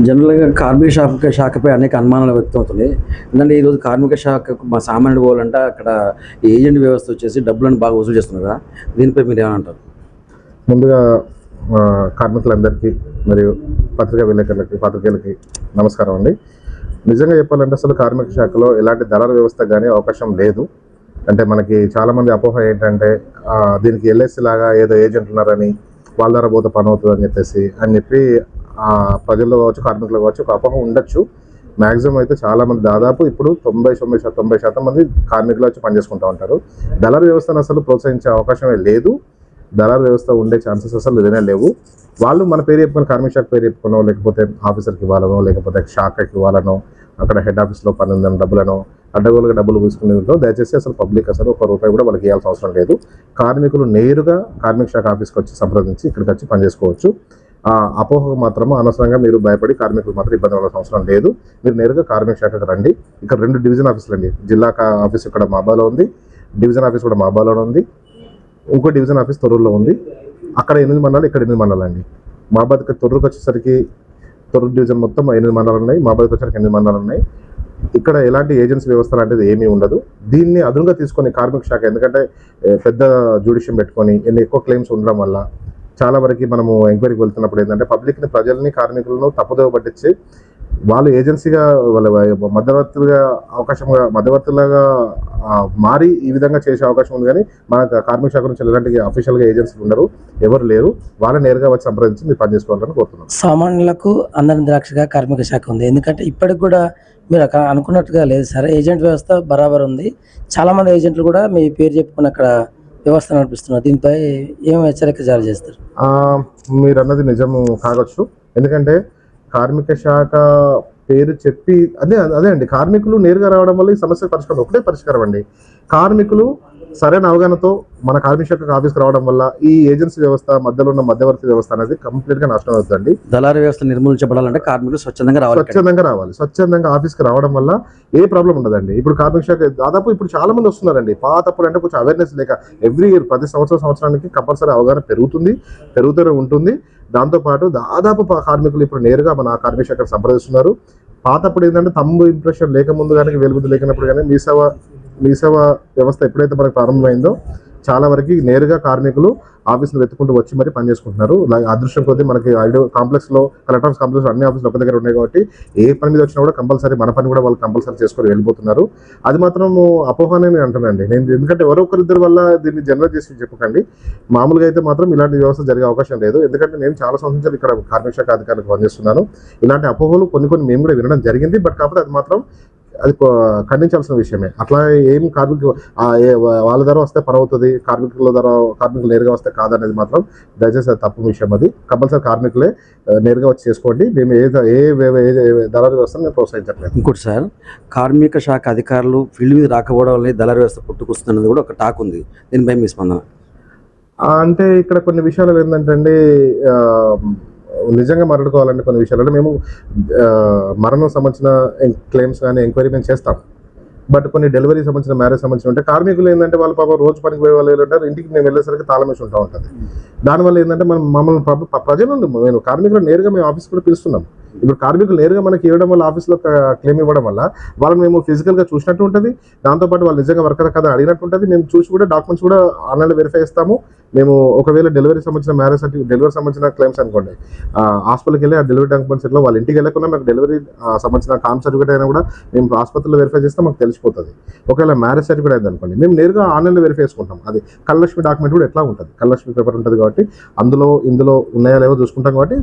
జనరల్‌గా కార్మిక శాఖపై అనేక అనుమానాలు వ్యక్తమవుతున్నాయి. ఎందుకంటే ఈరోజు కార్మిక శాఖకు మా సామాన్యుడు పోవాలంటే అక్కడ ఏజెంట్ వ్యవస్థ వచ్చేసి డబ్బులను బాగా వసూలు చేస్తున్నారు కదా! దీనిపై మీరేమంటారు? ముందుగా కార్మికులందరికీ మరియు పాత్రికేయులకి నమస్కారం అండి. నిజంగా చెప్పాలంటే అసలు కార్మిక శాఖలో ఎలాంటి దళారు వ్యవస్థ కానీ అవకాశం లేదు. అంటే మనకి చాలామంది అపోహ ఏంటంటే దీనికి ఎల్ఐసి లాగా ఏదో ఏజెంట్ ఉన్నారని వాళ్ళ ద్వారా పోతే పని అవుతుందని చెప్పి ప్రజల్లో కావచ్చు, కార్మికులు కావచ్చు ఒక అపోహ ఉండొచ్చు. మ్యాక్సిమం అయితే చాలామంది దాదాపు ఇప్పుడు 90% మంది కార్మికులు వచ్చి పనిచేసుకుంటూ ఉంటారు. దళారు వ్యవస్థను అసలు ప్రోత్సహించే అవకాశమే లేదు. దళారు వ్యవస్థ ఉండే ఛాన్సెస్ అసలు లేనే లేవు. వాళ్ళు మన పేరు చెప్పుకొని కార్మిక శాఖ పేరు చెప్పుకునో, లేకపోతే ఆఫీసర్కి ఇవ్వాలనో, లేకపోతే శాఖకి ఇవ్వాలనో, అక్కడ హెడ్ ఆఫీస్లో పని ఉందని డబ్బులను అడ్డగోలుగా డబ్బులు తీసుకునేదో దయచేసి అసలు పబ్లిక్ అసలు ₹1 కూడా వాళ్ళకి ఇవ్వాల్సిన అవసరం లేదు. కార్మికులు నేరుగా కార్మిక శాఖ ఆఫీస్కి వచ్చి సంప్రదించి ఇక్కడికి వచ్చి పనిచేసుకోవచ్చు. అపోహకు మాత్రము అనవసరంగా మీరు భయపడి కార్మికులు మాత్రం ఇబ్బంది పడాల్సిన అవసరం లేదు. మీరు నేరుగా కార్మిక శాఖకు రండి. ఇక్కడ 2 డివిజన్ ఆఫీసులు అండి. జిల్లా ఆఫీస్ ఇక్కడ మాబాలో ఉంది, డివిజన్ ఆఫీస్ కూడా మాబాలోనే ఉంది, ఇంకో డివిజన్ ఆఫీస్ తొర్రూరులో ఉంది. అక్కడ 8 మండలాలు, ఇక్కడ 8 మండలాలు అండి. మాబాద్కి తొర్రూరుకి వచ్చేసరికి తొర్రూరు డివిజన్ మొత్తం 8 మండలాలు ఉన్నాయి, మాబాద్కి వచ్చేసరికి 8 మండలాలు ఉన్నాయి. ఇక్కడ ఎలాంటి ఏజెన్సీ వ్యవస్థ లాంటిది ఏమీ ఉండదు. దీన్ని అదునుగా తీసుకొని కార్మిక శాఖ, ఎందుకంటే పెద్ద జ్యుడిషియం పెట్టుకొని ఎక్కువ క్లెయిమ్స్ ఉండడం వల్ల చాలా వరకు మనము ఎంక్వైరీకి వెళ్తున్నప్పుడు ఏంటంటే పబ్లిక్ని, ప్రజల్ని, కార్మికులను తప్పుదోవ పట్టించి వాళ్ళు ఏజెన్సీగా వాళ్ళ మధ్యవర్తులుగా మారి ఈ విధంగా చేసే అవకాశం ఉంది. కానీ మన కార్మిక శాఖ నుంచి ఎలాంటి అఫీషియల్గా ఏజెన్సీలు ఉండరు, ఎవరు లేరు. వాళ్ళ నేరుగా వచ్చి సంప్రదించి మీరు పనిచేసుకోవాలని కోరుతున్నాను. సామాన్యులకు అందరి ద్రాక్షగా కార్మిక శాఖ ఉంది. ఎందుకంటే ఇప్పటికి కూడా మీరు అనుకున్నట్టుగా లేదు సార్, ఏజెంట్ వ్యవస్థ బరాబర్ ఉంది. చాలామంది ఏజెంట్లు కూడా మీ పేరు చెప్పుకుని అక్కడ వ్యవస్థ నడిపిస్తున్నారు. దీనిపై ఏం హెచ్చరిక జారీ చేస్తారు? మీరు అన్నది నిజము కావచ్చు. ఎందుకంటే కార్మిక శాఖ పేరు చెప్పి అదే అండి, కార్మికులు నేరుగా రావడం వల్ల ఈ సమస్య పరిష్కారం ఒకటే పరిష్కారం అండి. కార్మికులు సరైన అవగాహనతో మన కార్మిక శాఖ ఆఫీస్కి రావడం వల్ల ఈ ఏజెన్సీ వ్యవస్థ, మధ్యలో ఉన్న మధ్యవర్తి వ్యవస్థ అనేది కంప్లీట్గా నాశనం అవుతుందండి. దళారు వ్యవస్థ నిర్మూలించబడాలంటే కార్మికులు స్వచ్ఛందంగా రావాలి. స్వచ్ఛందంగా ఆఫీస్కి రావడం వల్ల ఏ ప్రాబ్లం ఉండదండి. ఇప్పుడు కార్మిక శాఖ దాదాపు ఇప్పుడు చాలా మంది వస్తున్నారండి. పాతప్పుడు అంటే కొంచెం అవేర్నెస్ లేక ఎవ్రీ ఇయర్ ప్రతి సంవత్సరానికి కంపల్సరీ అవగాహన పెరుగుతూనే ఉంటుంది. దాంతోపాటు దాదాపు కార్మికులు ఇప్పుడు నేరుగా మన కార్మిక శాఖ సంప్రదిస్తున్నారు. పాతప్పుడు ఏంటంటే తమ్ము ఇంప్రెషన్ లేకముందు కానీ, వెలుగుద్దు లేకున్నప్పుడు కానీ మీ సేవ వ్యవస్థ ఎప్పుడైతే మనకు ప్రారంభమైందో చాలా వరకు నేరుగా కార్మికులు ఆఫీస్ని వెతుకుంటూ వచ్చి మరి పనిచేసుకుంటున్నారు. అదృష్టం కొద్దీ మనకి కాంప్లెక్స్లో, కలెక్టర్స్ కాంప్లెక్స్లో అన్ని ఆఫీసులు ఒక దగ్గర ఉన్నాయి కాబట్టి ఏ పని మీద వచ్చినా కూడా కంపల్సరీ మన పని కూడా వాళ్ళు కంపల్సరీ చేసుకొని వెళ్ళిపోతున్నారు. అది మాత్రం అపోహనే నేను అంటానండి. నేను ఎందుకంటే ఎవరో ఒకరిద్దరి వల్ల దీన్ని జనరల్ చేసి చెప్పకండి. మామూలుగా అయితే మాత్రం ఇలాంటి వ్యవస్థ జరిగే అవకాశం లేదు. ఎందుకంటే నేను చాలా సంవత్సరాలు ఇక్కడ కార్మిక శాఖ అధికారులకు పనిచేస్తున్నాను. ఇలాంటి అపోహలు కొన్ని మేము కూడా వినడం జరిగింది. బట్ కాకపోతే అది ఖండించాల్సిన విషయమే. అట్లా ఏం వాళ్ళ ద్వారా వస్తే పని అవుతుంది, కార్మికులు నేరుగా వస్తే కాదనేది మాత్రం దయచేసి అది తప్పు విషయం. అది కంపల్సరీ కార్మికులే నేరుగా వచ్చి చేసుకోండి. మేము ఏ దళారు వ్యవస్థను మేము ప్రోత్సహించట్లేదు. ఇంకోటి సార్, కార్మిక శాఖ అధికారులు ఫీల్డ్ మీద రాకపోవడం వల్ల దళారు వ్యవస్థ పుట్టుకొస్తున్నది కూడా ఒక టాక్ ఉంది. దీనిపై మీ స్పందన? అంటే ఇక్కడ కొన్ని విషయాలు ఏంటంటే అండి, నిజంగా మాట్లాడుకోవాలంటే కొన్ని విషయాలు మేము మరణం సంబంధించిన క్లెయిమ్స్ కానీ ఎంక్వైరీ మేము చేస్తాం. బట్ కొన్ని డెలివరీ సంబంధించిన, మ్యారేజ్ సంబంధించిన ఉంటే కార్మికులు ఏంటంటే వాళ్ళు పాపం రోజు పనికి పోయే వాళ్ళు ఏంటంటారు, ఇంటికి మేము వెళ్ళేసరికి తాళం వేసి ఉంటుంది. దానివల్ల ఏంటంటే మమ్మల్ని ప్రజలు మేము కార్మికులు నేరుగా మేము ఆఫీస్ కూడా పిలుస్తున్నాం. ఇప్పుడు కార్మికులు నేరుగా మనకి ఇవ్వడం వల్ల, ఆఫీస్లో క్లెయిమ్ ఇవ్వడం వల్ల వాళ్ళని మేము ఫిజికల్గా చూసినట్టు ఉంటుంది. దాంతోపాటు వాళ్ళు నిజంగా వర్కర్ కదా అడిగినట్టు ఉంటుంది. మేము చూసి కూడా డాక్యుమెంట్స్ కూడా ఆన్లైన్లో వెరిఫై చేస్తాము. మేము ఒకవేళ డెలివరీ సంబంధించిన, మ్యారేజ్ డెలివరీ సంబంధించిన క్లెయిమ్స్ అనుకోండి, హాస్పిటల్కి వెళ్ళి ఆ డెలివరీ డాక్యుమెంట్స్ ఇట్లా వాళ్ళ ఇంటికి వెళ్ళకుండా మాకు డెలివరీ సంబంధించిన కామ్ సర్టిఫికేట్ అయినా కూడా మేము ఆసుపత్రిలో వెరిఫై చేస్తే మాకు తెలిసిపోతుంది. ఒకవేళ మ్యారేజ్ సర్టిఫికేట్ అయింది అనుకోండి, మేము నేరుగా ఆన్లైన్లో వెరిఫై చేసుకుంటాం. అది కళ్ళలక్ష్మి డాక్యుమెంట్ కూడా ఎట్లా ఉంటుంది, కళ్ళలక్ష్మి పేపర్ ఉంటుంది కాబట్టి ఇందులో ఉన్నాయో లేవో చూసుకుంటాం. కాబట్టి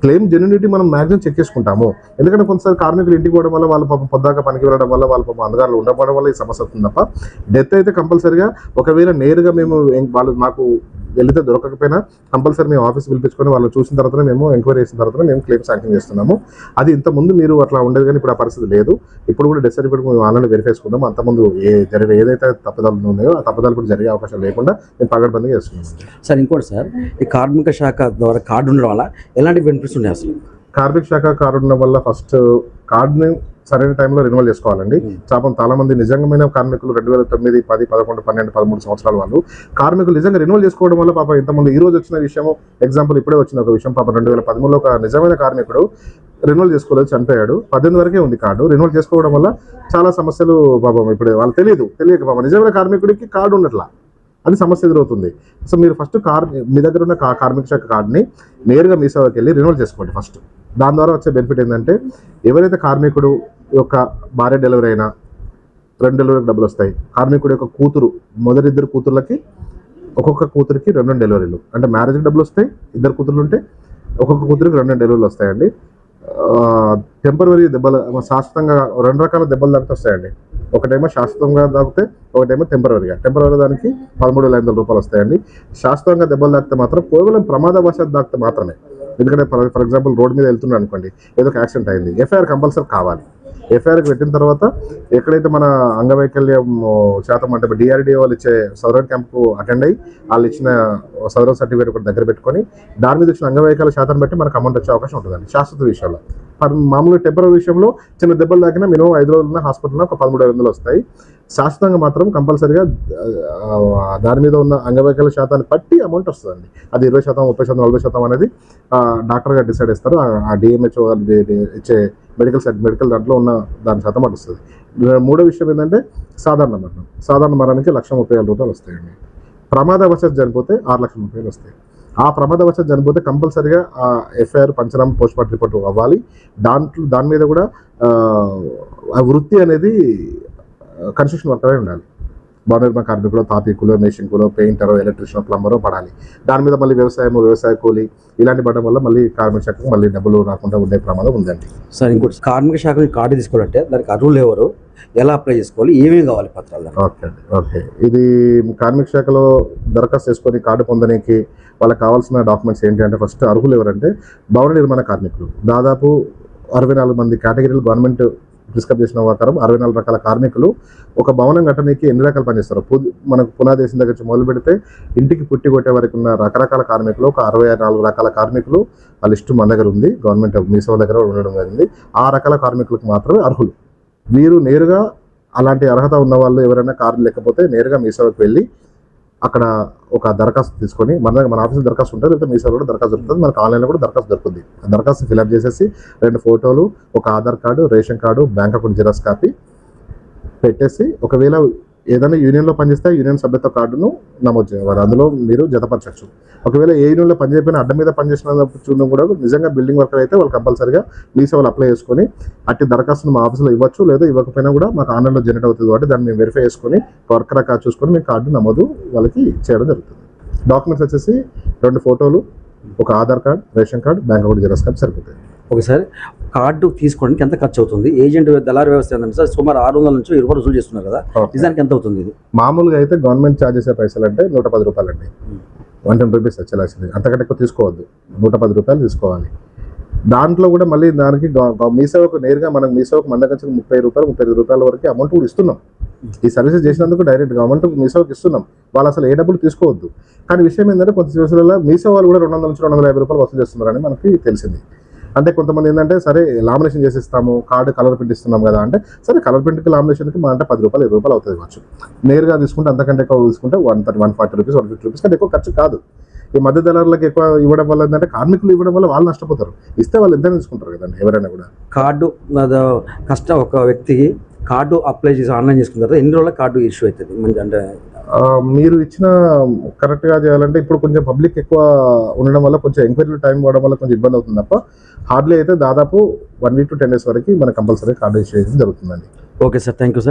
క్లెయిమ్ జెన్యూనిటీ మనం మ్యాక్సిమం చెక్ చేసుకుంటాము. ఎందుకంటే కొంతసారి కార్మికులు ఇంటికి పోవడం వల్ల, వాళ్ళ పాపం పొద్దాక పనికి వెళ్ళడం వల్ల, వాళ్ళ పాపం అందుగారులు ఉండడం వల్ల ఈ సమస్య అవుతుంది తప్ప డెత్ అయితే కంపల్సరీగా ఒకవేళ నేరుగా మేము వాళ్ళు మాకు వెళితే దొరకకపోయినా కంపల్సరీ మేము ఆఫీస్ పిలిపించుకొని వాళ్ళు చూసిన తర్వాత, మేము ఎంక్వైరీ చేసిన తర్వాత మేము క్లెయిమ్ శాంక్షన్ చేస్తున్నాము. అది ఇంతకుముందు మీరు అట్లా ఉండేది, కానీ ఇప్పుడు ఆ పరిస్థితి లేదు. ఇప్పుడు కూడా డెత్ సర్టిఫికేట్ మేము ఆన్లైన్ వెరిఫై చేసుకుంటాము. అంతకుముందు ఏదైతే తప్పుదాలు ఉన్నాయో ఆ తప్పుదాలు కూడా జరిగే అవకాశం లేకుండా మేము పగడ్బందీగా చేస్తున్నాం. సార్ ఇంకోటి సార్, ఈ కార్మిక శాఖ ద్వారా కార్డు ఉండడం వల్ల ఎలాంటి బెనిఫిట్స్ ఉన్నాయి? అసలు కార్మిక శాఖ కార్డు ఉండడం వల్ల ఫస్ట్ కార్డుని సరైన టైంలో రెన్యువల్ చేసుకోవాలండి. పాపం చాలా మంది నిజంగా కార్మికులు 2009, 10, 11, 12, 13 సంవత్సరాల వాళ్ళు కార్మికులు నిజంగా రెన్యువల్ చేసుకోవడం వల్ల పాపం ఇంతమంది ఈ రోజు వచ్చిన విషయం ఎగ్జాంపుల్ ఇప్పుడే వచ్చిన ఒక విషయం. పాపం 2013లో ఒక నిజమైన కార్మికుడు రెన్యువల్ చేసుకోలేదు, చనిపోయాడు. 18 వరకే ఉంది కార్డు. రెన్యువల్ చేసుకోవడం వల్ల చాలా సమస్యలు పాపం ఇప్పుడు వాళ్ళు తెలియక పాపం నిజమైన కార్మికుడికి కార్డు ఉన్నట్లా అది సమస్య ఎదురవుతుంది. సో మీరు ఫస్ట్ మీ దగ్గర ఉన్న కార్మిక శాఖ కార్డుని నేరుగా మీ సేవకి వెళ్ళి రెన్యువల్ చేసుకోండి ఫస్ట్. దాని ద్వారా వచ్చే బెనిఫిట్ ఏంటంటే ఎవరైతే కార్మికుడు యొక్క భార్య డెలివరీ అయినా 2 డెలివరీకి డబ్బులు వస్తాయి. కార్మికుడు యొక్క కూతురు మొదటి 2 కూతుర్లకి ఒక్కొక్క కూతురికి 2 డెలివరీలు, అంటే మ్యారేజ్కి డబ్బులు వస్తాయి. 2 కూతుర్లు ఉంటే ఒక్కొక్క కూతురికి 2 డెలివరీలు వస్తాయండి. టెంపరరీ దెబ్బలు శాశ్వతంగా 2 రకాల దెబ్బలు దాకా వస్తాయండి. ఒకటేమో శాశ్వతంగా తాకితే, ఒకటేమో టెంపరరీగా. టెంపరరీ దానికి 13,500 రూపాయలు వస్తాయండి. శాశ్వతంగా దెబ్బలు తాకితే మాత్రం కేవలం ప్రమాదవశాత్తు తాకితే మాత్రమే. ఎందుకంటే ఫర్ ఎగ్జాంపుల్ రోడ్ మీద వెళ్తున్నాడు అనుకోండి, ఏదో ఒక యాక్సిడెంట్ అయింది, ఎఫ్ఐఆర్ కంపల్సరీ కావాలి. ఎఫ్ఐఆర్కి పెట్టిన తర్వాత ఎక్కడైతే మన అంగవైకల్యం శాతం అంటే DRDO వాళ్ళు ఇచ్చే సదరన్ క్యాంప్కు అటెండ్ అయ్యి వాళ్ళు ఇచ్చిన సదరన్ సర్టిఫికేట్ ఒకటి దగ్గర పెట్టుకొని దాని మీద వచ్చిన అంగవైకల్య శాతం బట్టి మనకు అమౌంట్ వచ్చే అవకాశం ఉంటుందండి శాశ్వత విషయంలో. మామూలుగా టెంపరీ విషయంలో చిన్న దెబ్బలు తాకినా మినిమం 5 రోజులున్న హాస్పిటల్లో ఒక 13,500 వస్తాయి. శాశ్వతంగా మాత్రం కంపల్సరీగా దాని మీద ఉన్న అంగవైకల్య శాతాన్ని బట్టి అమౌంట్ వస్తుందండి. అది 20%, 30%, 40% అనేది డాక్టర్ గారు డిసైడ్ చేస్తారు. ఆ DMHO ఇచ్చే మెడికల్ దాంట్లో ఉన్న దాని శాతం అటు వస్తుంది. 3వ విషయం ఏంటంటే సాధారణ మరణం. సాధారణ మరణానికి 1,30,000 రూపాయలు వస్తాయండి. ప్రమాదవశాత్తు చనిపోతే 6,00,000 రూపాయలు వస్తాయి. ఆ ప్రమాదవశాత్తు చనిపోతే కంపల్సరీగా ఎఫ్ఐఆర్ పంచనామా పోస్ట్మార్టం రిపోర్ట్ అవ్వాలి. దాని మీద కూడా ఆ వృత్తి అనేది కన్స్ట్రక్షన్ వర్కరే ఉండాలి. భవన నిర్మాణ కార్మికులు, తాపీకులు, మేషింకులు, పెయింటర్, ఎలక్ట్రీషియన్, ప్లంబరు పడాలి. దాని మీద మళ్ళీ వ్యవసాయ కూలి ఇలాంటి పడడం వల్ల మళ్ళీ కార్మిక శాఖకు మళ్ళీ డబ్బులు రాకుండా ఉండే ప్రమాదం ఉందండి. సార్ ఇంకోటి, కార్మిక శాఖ కార్డు తీసుకోవాలంటే దానికి అర్హులు ఎవరు, ఎలా అప్లై చేసుకోవాలి, ఏమేమి కావాలి పత్రాలు? ఓకే ఇది కార్మిక శాఖలో దరఖాస్తు చేసుకొని కార్డు పొందడానికి వాళ్ళకి కావాల్సిన డాక్యుమెంట్స్ ఏంటి అంటే ఫస్ట్ అర్హులు ఎవరంటే భవన నిర్మాణ కార్మికులు. దాదాపు 64 మంది కేటగిరీలు గవర్నమెంట్ ప్రిస్క్రైబ్ చేసిన ప్రకారం 64 రకాల కార్మికులు ఒక భవనం కట్టడానికి ఎన్ని రకాలు పనిచేస్తారు. మనకు పునాది వేసిన దగ్గర నుంచి మొదలు పెడితే ఇంటికి పుట్టి కొట్టే వరకు ఉన్న రకరకాల కార్మికులు ఒక 64 రకాల కార్మికులు ఆ లిస్టు మన దగ్గర ఉంది. గవర్నమెంట్ మీసేవ దగ్గర ఉండడం జరిగింది. ఆ రకాల కార్మికులకు మాత్రమే అర్హులు. వీరు నేరుగా అలాంటి అర్హత ఉన్న వాళ్ళు ఎవరైనా కార్డు లేకపోతే నేరుగా మీసేవకి వెళ్ళి అక్కడ ఒక దరఖాస్తు తీసుకొని మన ఆఫీస్లో దరఖాస్తు ఉంటుంది, లేకపోతే మీ సేవలో కూడా దరఖాస్తు దొరుకుతుంది, మనకు ఆన్లైన్లో కూడా దరఖాస్తు దొరుకుతుంది. ఆ దరఖాస్తు ఫిల్అప్ చేసేసి 2 ఫోటోలు, ఒక Aadhaar card, ration card, bank account xerox copy పెట్టేసి ఒకవేళ ఏదైనా యూనియన్లో పనిచేస్తే యూనియన్ సభ్యత్వ కార్డును నమోదు చేయాలి. అందులో మీరు జతపరచచ్చు. ఒకవేళ ఏ యూనియన్లో పనిచేయకపోయినా అడ్డం మీద పనిచేసిన చూడడం కూడా నిజంగా బిల్డింగ్ వర్కర్ అయితే వాళ్ళు కంపల్సరీగా మీ సేవలు అప్లై చేసుకొని అట్టి దరఖాస్తును మా ఆఫీస్లో ఇవ్వచ్చు, లేదా ఇవ్వకపోయినా కూడా మాకు ఆన్లైన్లో జనరేట్ అవుతుంది కాబట్టి దాన్ని మేము వెరిఫై చేసుకొని వర్కర్ కార్డు చూసుకొని మేము కార్డు నమోదు వాళ్ళకి చేయడం జరుగుతుంది. డాక్యుమెంట్స్ వచ్చేసి 2 ఫోటోలు, ఒక Aadhaar card, ration card, bank account xerox card సరిపోతుంది. ఒకసారి కార్డు తీసుకోవడానికి ఎంత ఖర్చు అవుతుంది? ఏజెంట్ దళారీ వ్యవస్థ ఏంటంటే సార్ సుమారు 600 నుంచి 1000 రూపాయలు వసూలు చేస్తున్నారు కదా, నిజానికి ఎంత అవుతుంది ఇది? మామూలుగా అయితే గవర్నమెంట్ ఛార్జ్ చేసే పైసలు అంటే 110 రూపాయలు అండి. 110 రూపీస్ వచ్చేలాల్సింది, అంతకంటే ఎక్కువ తీసుకోవద్దు. 110 రూపాయలు తీసుకోవాలి. దాంట్లో కూడా మళ్ళీ దానికి మీసేవకు నేరుగా మనం మీసేవకు మన దగ్గర 30 రూపాయలు 35 రూపాయల వరకు అమౌంట్ కూడా ఇస్తున్నాం. ఈ సర్వీసెస్ చేసినందుకు డైరెక్ట్ గవర్నమెంట్ మీసేవకు ఇస్తున్నాం. వాళ్ళు అసలు ఏ డబ్బులు తీసుకోవద్దు. కానీ విషయం ఏంటంటే కొంత కేసులలో మీసేవ వాళ్ళు కూడా 200 నుంచి 250 రూపాయలు వసూలు చేస్తున్నారని మనకి తెలిసింది. అంటే కొంతమంది ఏంటంటే సరే లామినేషన్ చేసిస్తాము, కార్డు కలర్ ప్రింట్ ఇస్తున్నాం కదా అంటే సరే కలర్ ప్రింట్కి లామినేషన్కి మా అంటే 10 రూపాయలు 20 రూపాయలు అవుతుంది కావచ్చు. నేరుగా తీసుకుంటే అంతకంటే ఎక్కువ తీసుకుంటే 140 రూపీస్ 150 రూపీస్ కంటే ఎక్కువ ఖర్చు కాదు. ఈ మధ్య దళారులకు ఎక్కువ ఇవ్వడం వల్ల ఏంటంటే కార్మికులు ఇవ్వడం వల్ల వాళ్ళు నష్టపోతారు. ఇస్తే వాళ్ళు ఎంతైనా తీసుకుంటారు కదండి ఎవరైనా కూడా. కార్డు కష్టం ఒక వ్యక్తికి కార్డు అప్లై చేసి ఆన్లైన్ చేసుకున్న తర్వాత ఎన్ని రోజుల కార్డు ఇష్యూ అవుతుంది? మంచి అంటే మీరు ఇచ్చిన కరెక్ట్గా చేయాలంటే ఇప్పుడు కొంచెం పబ్లిక్ ఎక్కువ ఉండడం వల్ల కొంచెం ఎంక్వైరీ టైం పడడం వల్ల కొంచెం ఇబ్బంది అవుతుంది తప్ప హార్డ్లీ అయితే దాదాపు 1 వీక్ to 10 days వరకు మనకు కంపల్సరీ కార్డు ఇష్యూ జరుగుతుందండి. Okay sir, thank you sir.